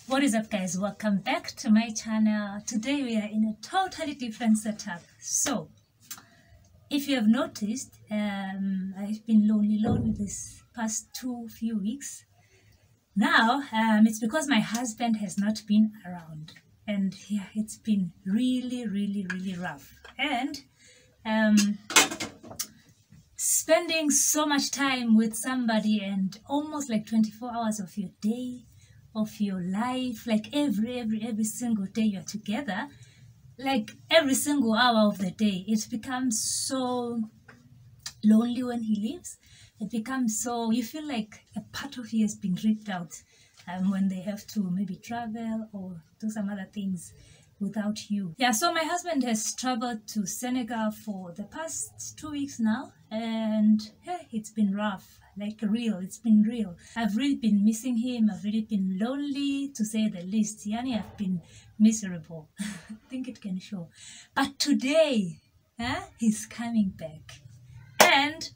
What is up, guys? Welcome back to my channel. Today we are in a totally different setup. So if you have noticed, I've been lonely this past few weeks now. It's because my husband has not been around, and yeah, it's been really rough. And spending so much time with somebody and almost like 24 hours of your day, of your life, like every single day you're together, like every single hour of the day, it becomes so lonely when he leaves. It becomes so, you feel like a part of you has been ripped out when they have to maybe travel or do some other things without you. Yeah, so my husband has traveled to Senegal for the past 2 weeks now, and hey, it's been rough, like it's been real. I've really been missing him. I've really been lonely, to say the least. Yani, I've been miserable. I think it can show. But today, he's coming back, and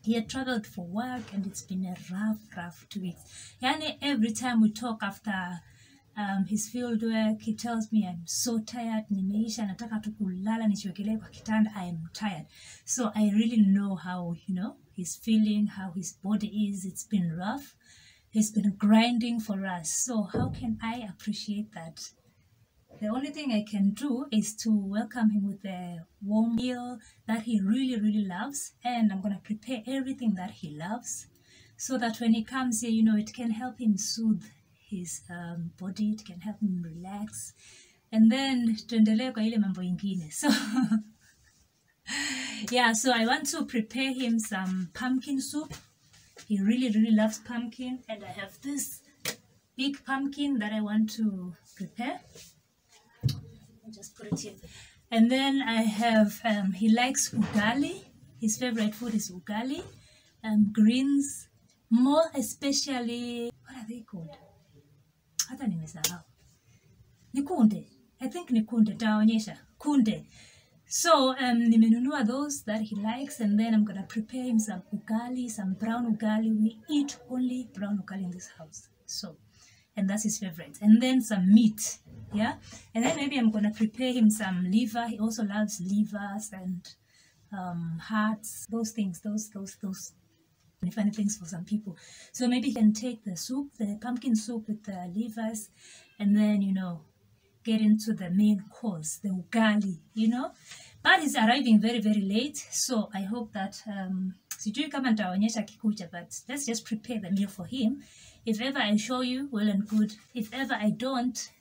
he had traveled for work, and it's been a rough 2 weeks. Yani, every time we talk after his field work, he tells me, I'm so tired, nimeisha, nataka tu kulala nijiwekelee kwa kitanda, I am tired. So I really know how, he's feeling, how his body is. It's been rough. He's been grinding for us. So how can I appreciate that? The only thing I can do is to welcome him with a warm meal that he really loves, and I'm going to prepare everything that he loves so that when he comes here, it can help him soothe his body, it can help him relax, and then tuendelee kwa ile mambo ingine. So yeah, so I want to prepare him some pumpkin soup. He really loves pumpkin, and I have this big pumpkin that I want to prepare. I'll just put it here. And then I have he likes ugali. His favorite food is ugali, greens, more especially, what are they called? Hata nimesahau. Ni kunde. I think ni kunde. Taonyesha. Kunde. So nimenunua those that he likes, and then I'm going to prepare him some ugali, some brown ugali. We eat only brown ugali in this house. So, and that's his favorite. And then some meat. Yeah. And then maybe I'm going to prepare him some liver. He also loves livers and hearts. Those things. Those funny things for some people. So maybe you can take the soup, the pumpkin soup with the livers, and then get into the main course, the ugali, But he's arriving very late, so I hope that sijui kama nitaonyesha kikuja, but let's just prepare the meal for him. If ever I show you, well and good. If ever I don't,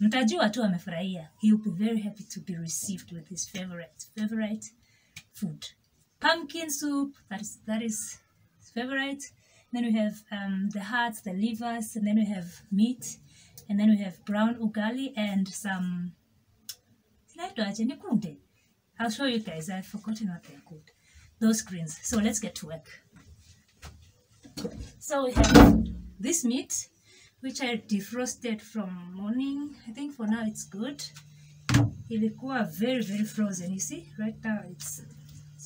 mtajua tu amefurahia. He'll be very happy to be received with his favorite food. Pumpkin soup, that is favorite. Then we have the hearts, the livers, and then we have meat, and then we have brown ugali and some. I'll show you guys. I've forgotten what they're called. Those greens. So let's get to work. So we have this meat, which I defrosted from morning. I think for now it's good. Ilikuwa very frozen. You see, right now it's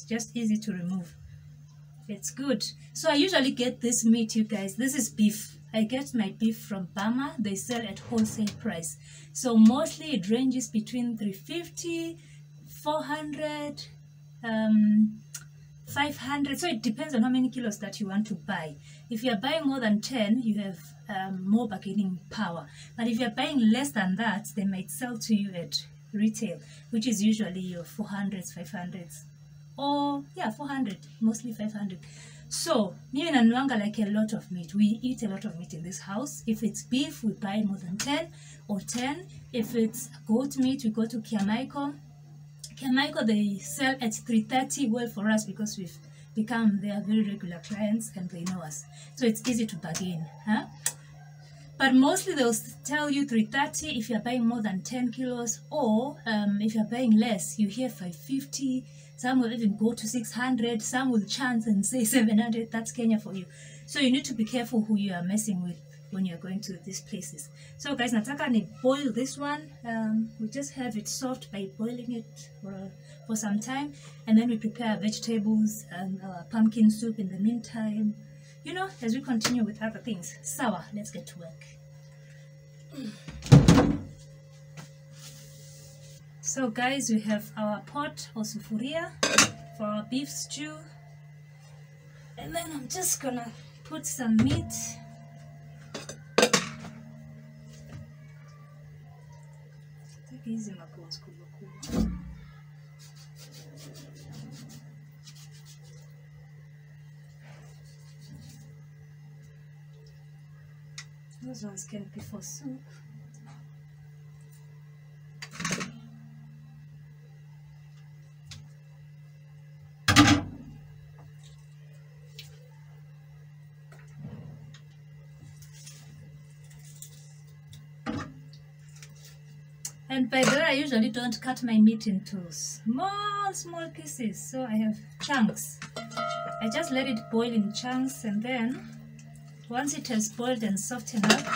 just easy to remove. It's good. So I usually get this meat, you guys. This is beef. I get my beef from Bama. They sell at wholesale price. So mostly it ranges between 350, 400, 500. So it depends on how many kilos that you want to buy. If you're buying more than 10, you have more bargaining power. But if you're buying less than that, they might sell to you at retail, which is usually your 400s, 500s. Or yeah, 400, mostly 500. So mimi nanuanga like a lot of meat. We eat a lot of meat in this house. If it's beef, we buy more than 10 or 10. If it's goat meat, we go to Kiamaiko. Kiamaiko, they sell at 330. Well, for us, because we've become their very regular clients and they know us, so it's easy to bargain, But mostly they'll tell you 330 if you're buying more than 10 kilos, or if you're buying less, you hear 550. Some will even go to 600. Some will chance and say 700. That's Kenya for you. So you need to be careful who you are messing with when you're going to these places. So guys, nataka ni boil this one. We just have it soft by boiling it for some time, and then we prepare vegetables and pumpkin soup in the meantime. you know, as we continue with other things. Sawa, let's get to work. So guys, we have our pot or sufuria for our beef stew. And then I'm just gonna put some meat. Take easy, my bones, cool. Those ones can be for soup. And by the way, I usually don't cut my meat into small pieces, so I have chunks. I just let it boil in chunks, and then once it has boiled and softened up,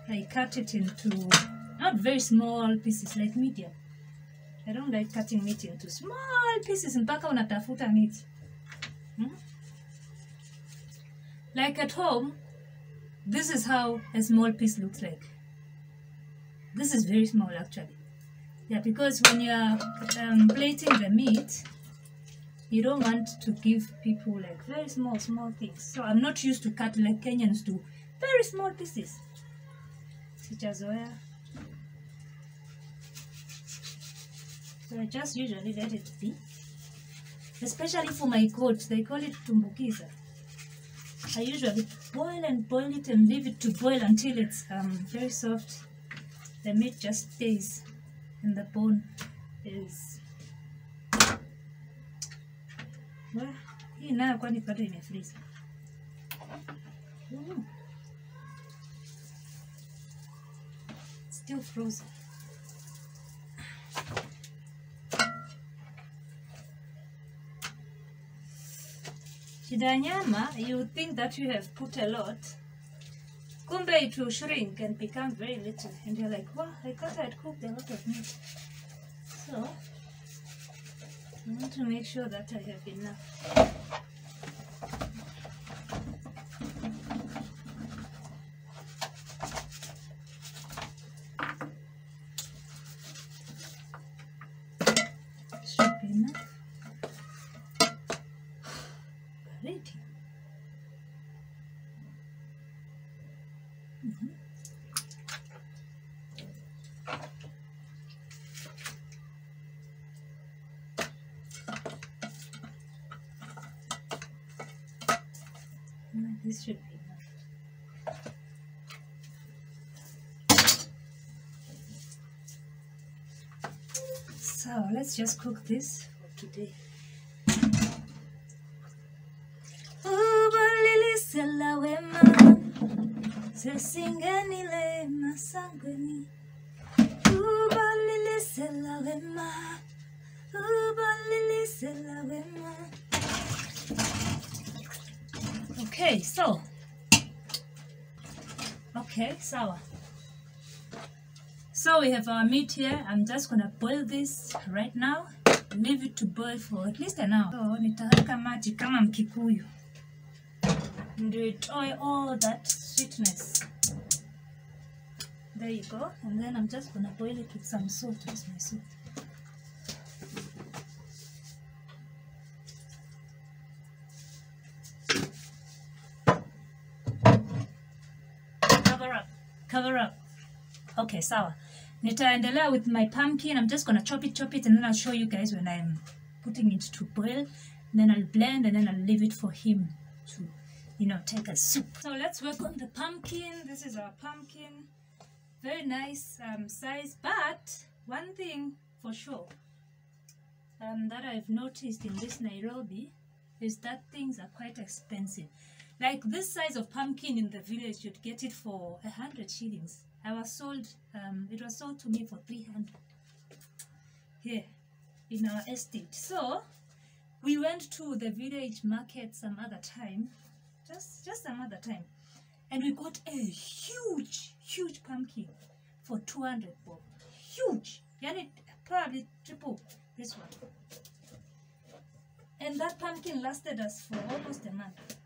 I cut it into not very small pieces, like medium. I don't like cutting meat into small pieces mpaka unatafuta meat. Like at home, this is how a small piece looks like. This is very small actually. Yeah, because when you are plating the meat, you don't want to give people like very small things. So I'm not used to cut like Kenyans do, very small pieces. Sijazoea. So I just usually let it be. Especially for my goat, they call it tumbukiza. I usually boil it and leave it to boil until it's very soft. The meat just stays and the bone is... Well, hii nayo kwani bado imefreeze. Still frozen. Shida nyama, you would think that you have put a lot. Kumbe it will shrink and become very little, and you're like, wow, I thought I'd cooked a lot of meat. So I want to make sure that I have enough. Should be enough. Ready. This should be enough. So let's just cook this for today. Okay, so sour. So we have our meat here. I'm just gonna boil this right now. Leave it to boil for at least an hour. So nitaweka maji kama Mkikuyu. Ndio itoe all that sweetness. There you go. And then I'm just gonna boil it with some salt as my soup. Cover up. Okay, sawa. Nitaendelea with my pumpkin. I'm just gonna chop it, and then I'll show you guys when I'm putting it to boil. And then I'll blend, and then I'll leave it for him to, you know, take a soup. So let's work on the pumpkin. This is our pumpkin. Very nice size. But one thing for sure that I've noticed in this Nairobi is that things are quite expensive. Like this size of pumpkin in the village, you'd get it for 100 shillings. I was sold, it was sold to me for 300 here in our estate. So we went to the village market some other time, just some other time, and we got a huge pumpkin for 200 bob. Huge, yani probably triple this one. And that pumpkin lasted us for almost a month.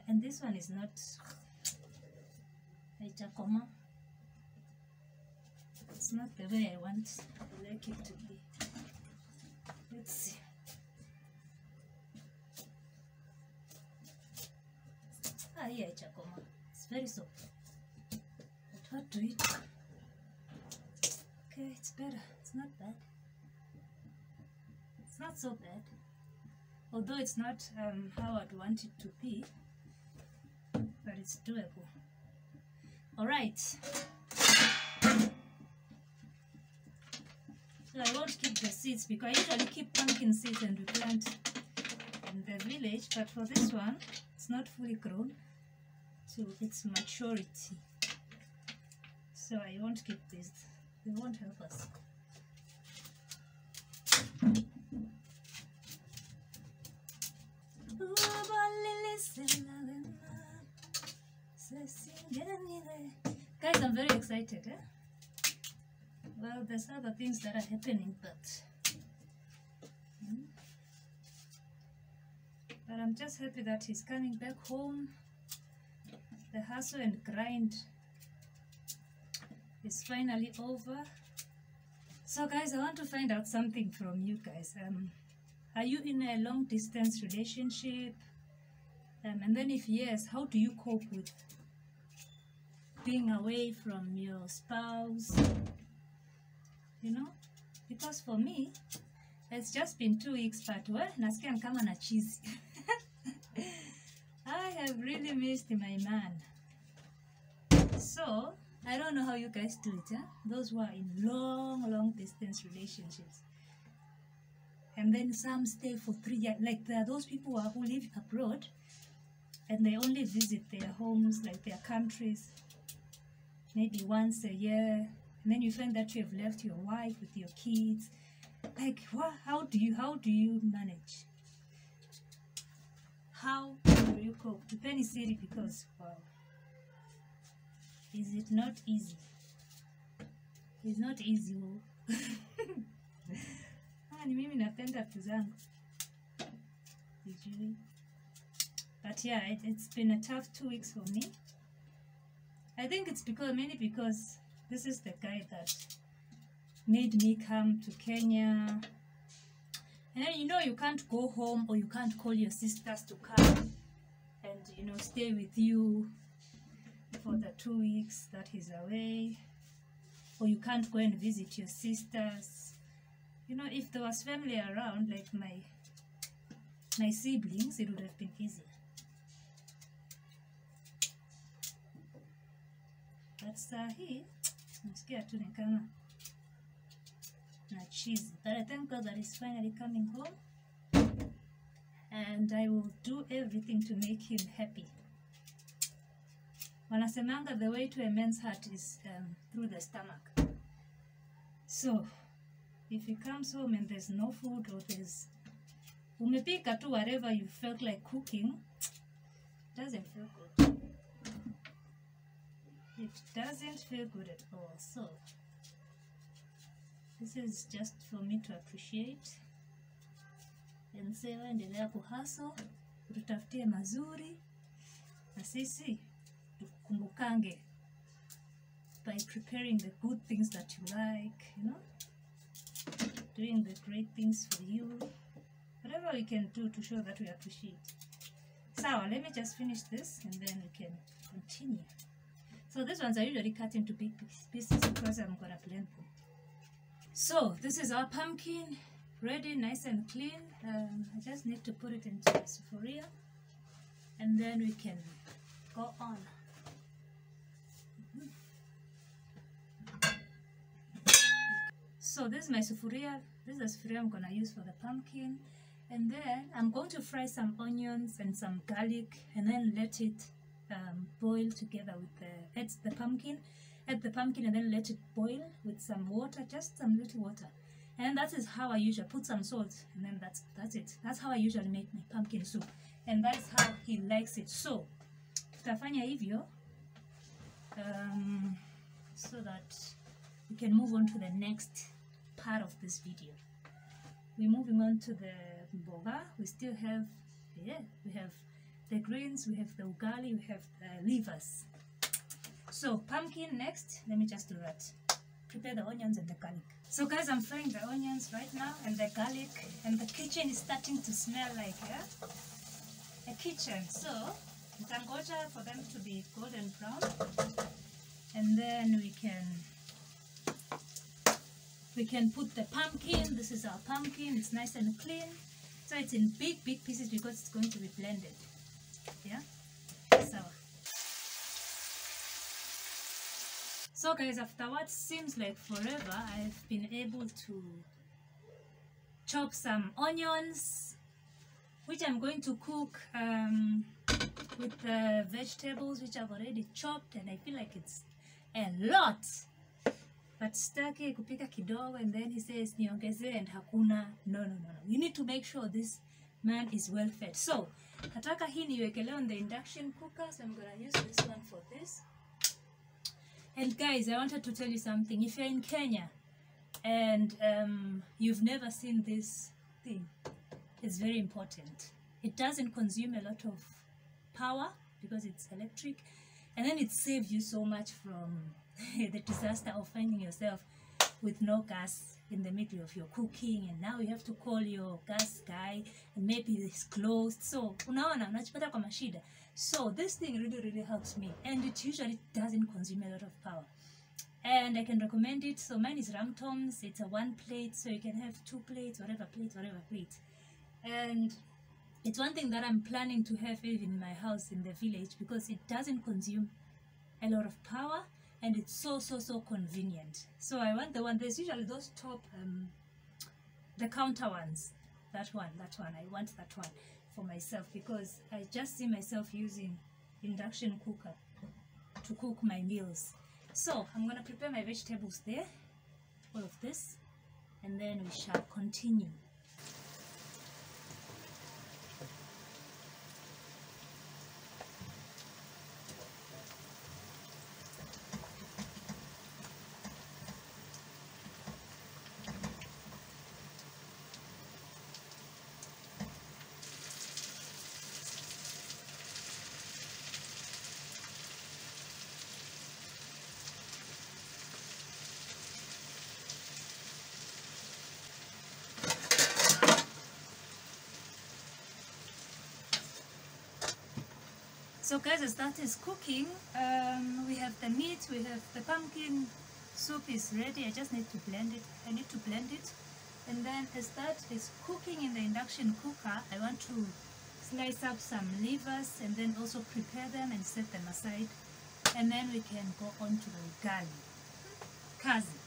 And this one is not Chakoma. It's not the way I like it to be. Let's see. Yeah, Chakoma. It's very soft. But what to eat? Okay, it's better. It's not bad. It's not so bad. Although it's not how I'd want it to be, but it's doable. Alright. So I won't keep the seeds because I usually keep pumpkin seeds and we plant in the village, but for this one, it's not fully grown to its maturity. So I won't keep this. They won't help us. Guys, I'm very excited. Well, there's other things that are happening, but I'm just happy that he's coming back home. The hustle and grind is finally over. So guys, I want to find out something from you guys. Are you in a long distance relationship? And then if yes, how do you cope with being away from your spouse? You know, because for me, it's just been 2 weeks, but well, nasikia kama na cheese. I have really missed my man. So, I don't know how you guys do it, huh? Those who are in long distance relationships. And then some stay for 3 years. Like there are those people who live abroad and they only visit their homes, like their countries, maybe once a year. And then you find that you have left your wife with your kids. Like, what? How do you manage? How do you cope? To Penny City, because wow, is it not easy? It's not easy. Ni mimi napenda vitu zangu. But yeah, it's been a tough 2 weeks for me. I think it's mainly because this is the guy that made me come to Kenya. And then, you know, you can't go home or you can't call your sisters to come and, you know, stay with you for the 2 weeks that he's away. Or you can't go and visit your sisters. You know, if there was family around, like my siblings, it would have been easier. But he, I'm scared to come. Not cheesy, but I thank God that he's finally coming home, and I will do everything to make him happy. Wanasemanga the way to a man's heart is through the stomach. So if he comes home and there's no food, or there's umepika tu whatever you felt like cooking, it doesn't feel good. It doesn't feel good at all. So this is just for me to appreciate and say, endelea kuhustle, tutafutie mazuri, na sisi tukumbukange by preparing the good things that you like, you know, doing the great things for you, whatever we can do to show that we appreciate. So let me just finish this and then we can continue. So these ones are usually cut into big pieces because I'm gonna blend them. So this is our pumpkin, ready, nice and clean. I just need to put it into the sufuria and then we can go on. So this is my sufuria. This is the sufuria I'm gonna use for the pumpkin, and then I'm going to fry some onions and some garlic and then let it boil together with the pumpkin. Add the pumpkin and then let it boil with some water, just some little water. And that is how I usually put some salt, and then that's it. That's how I usually make my pumpkin soup, and that's how he likes it. So tutafanya hivyo so that we can move on to the next part of this video. We're moving on to the mboga. We still have, we have the greens, we have the ugali, we have the livers. So pumpkin next. Let me just do that. Prepare the onions and the garlic. So guys, I'm frying the onions right now and the garlic, and the kitchen is starting to smell like a kitchen. So tangoja for them to be golden brown, and then we can put the pumpkin. This is our pumpkin. It's nice and clean. So it's in big pieces because it's going to be blended. Yeah. So guys, after what seems like forever, I've been able to chop some onions, which I'm going to cook with the vegetables which I've already chopped, and I feel like it's a lot. But staki kupika kidogo, and then he says niongeze and hakuna. No. You need to make sure this man is well fed. So nataka hii niwekele on the induction cooker, so I'm gonna use this one for this. And guys, I wanted to tell you something. If you're in Kenya and you've never seen this thing, it's very important. It doesn't consume a lot of power because it's electric, and then it saves you so much from the disaster of finding yourself with no gas in the middle of your cooking, and now you have to call your gas guy and maybe it's closed. So unaona unachipata kwa mashida. So this thing really helps me, and it usually doesn't consume a lot of power, and I can recommend it. So mine is ramtoms. It's a 1 plate, so you can have 2 plates, whatever plate. And it's one thing that I'm planning to have even in my house in the village, because it doesn't consume a lot of power, and it's so convenient. So I want the one, there's usually those top the counter ones, that one I want that one for myself, because I just see myself using induction cooker to cook my meals. So I'm gonna prepare my vegetables there, all of this, and then we shall continue. So guys, as that is cooking, we have the meat, we have the pumpkin soup is ready. I just need to blend it. And then as that is cooking in the induction cooker, I want to slice up some livers and then also prepare them and set them aside. And then we can go on to the ugali. Kazi.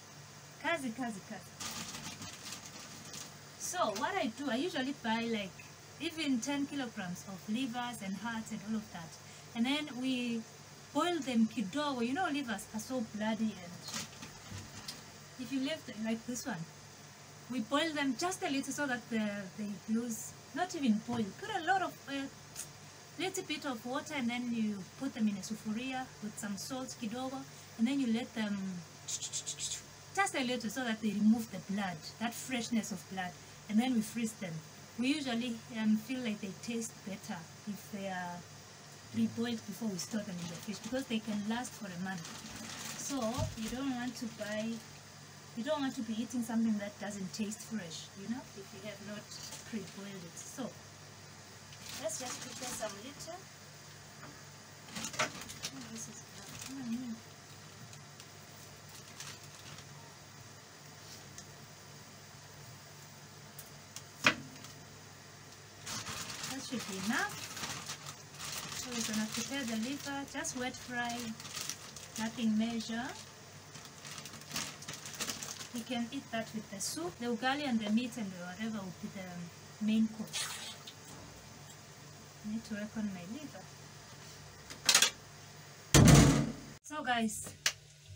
So what I do, I usually buy like even 10 kilograms of livers and hearts and all of that. And then we boil them kidogo. You know, livers are so bloody, and if you leave them like this one, we boil them just a little so that they lose, not even boil. Put a lot of, little bit of water, and then you put them in a sufuria with some salt kidogo, and then you let them just a little so that they remove the blood, that freshness of blood, and then we freeze them. We usually feel like they taste better if they are pre-boiled before we store them in the fridge, because they can last for a month. So you don't want to be eating something that doesn't taste fresh, you know, if you have not pre-boiled it. So let's just prepare some little. Oh, this is that should be enough. So we're gonna prepare the liver, just wet fry, nothing major. We can eat that with the soup. The ugali and the meat and whatever will be the main course. I need to work on my liver. So guys,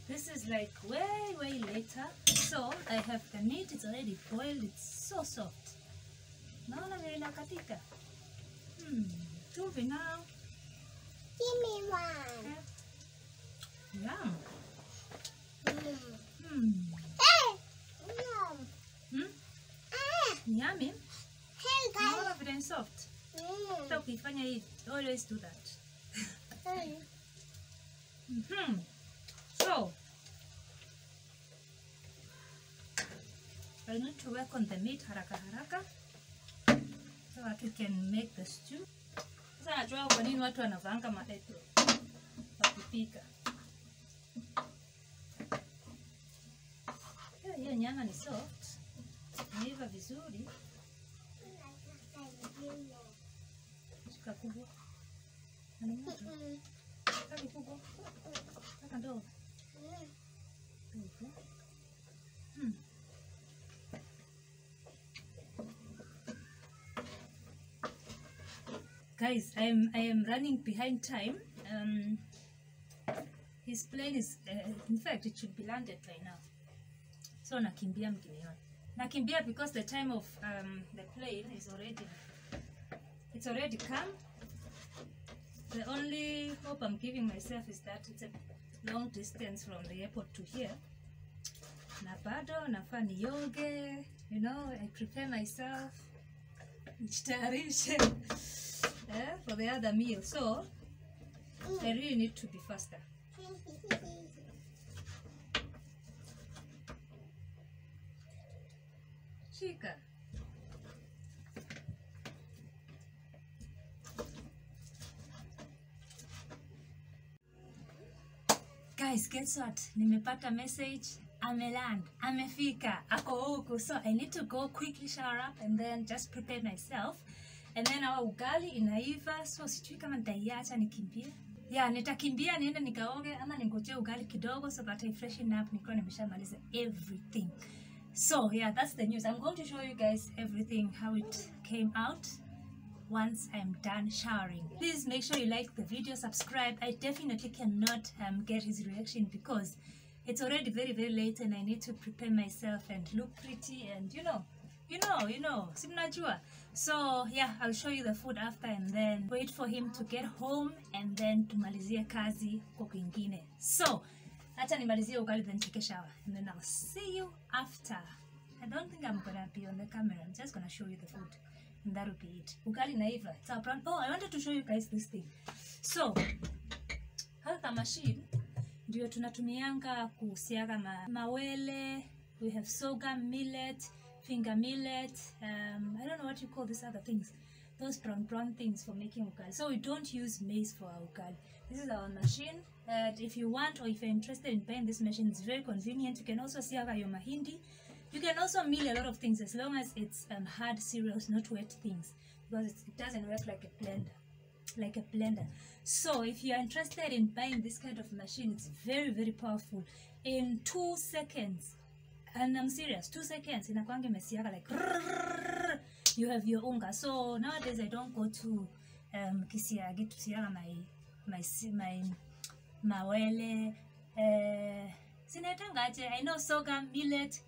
this is like way later. So I have the meat, it's already boiled, it's so soft. Naona vile nakatika. Chumvi now. Give me one. Yum. Hey! Yum. Yummy. Hey guys. All of it and soft. Hata ukifanya hivi, always do that. So, I need to work on the meat haraka so that we can make the stew. Sasa najua kwa nini watu wanavanga maapron wakipika. Hiyo nyama ni soft, imeiva vizuri. Shika kubwa. Kaki kubwa. Kaka ndogo. Guys, I am running behind time. His plane is, in fact, it should be landed by now. So nakimbia mkiniona. Nakimbia because the time of the plane is already come. The only hope I'm giving myself is that it's a long distance from the airport to here. Na bado nafaa nioge, you know, I prepare myself. Nijitayarishe for the other meal. So I really need to be faster. Shika. Guys, guess what? Nimepata message. Ameland, amefika, ako huku. So I need to go quickly shower up and then just prepare myself. And then our ugali inaiva. So sijui kama nitaiacha nikimbie. Yeah, nitakimbia niende nikaoge ama ningoje ugali kidogo so that I freshen up nikiwa nimeshamaliza everything. So yeah, that's the news. I'm going to show you guys everything, how it came out once I'm done showering. Please make sure you like the video, subscribe. I definitely cannot get his reaction because it's already very late and I need to prepare myself and look pretty and you know, simnajua. So yeah, I'll show you the food after and then wait for him to get home and then tumalizie kazi kwa kwingine. So acha nimalizie ugali then take a shower and then I'll see you after. I don't think I'm gonna be on the camera. I'm just gonna show you the food and that will be it. Ugali naiva. It's our plan. Oh, I wanted to show you guys this thing. So hata machine ndio tunatumianga kusiaga mawele. We have sorghum, millet, finger millet. I don't know what you call these other things. Those brown things for making ugali. So we don't use maize for our ugali. This is our machine. If you want or if you're interested in buying this machine, it's very convenient. You can also siaga your mahindi. You can also mill a lot of things as long as it's hard cereals, not wet things, because it doesn't work like a blender. So if you are interested in buying this kind of machine, it's very powerful. In 2 seconds, and I'm serious, 2 seconds, inakuanga imesiaga like you have your unga. So nowadays I don't go to kisiagi to siaga my mawele. Sinatangaje, I know sorghum, millet,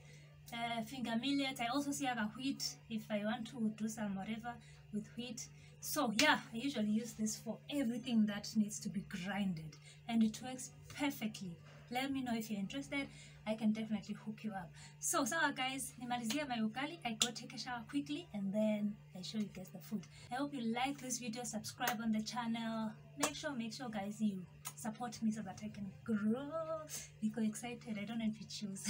finger millet. I also siaga wheat if I want to do some whatever with wheat. So yeah, I usually use this for everything that needs to be grinded and it works perfectly. Let me know if you're interested. I can definitely hook you up. So guys, nimalizia my ugali. I go take a shower quickly and then I show you guys the food. I hope you like this video. Subscribe on the channel. Make sure guys you support me so that I can grow. Because excited. I don't know if you choose.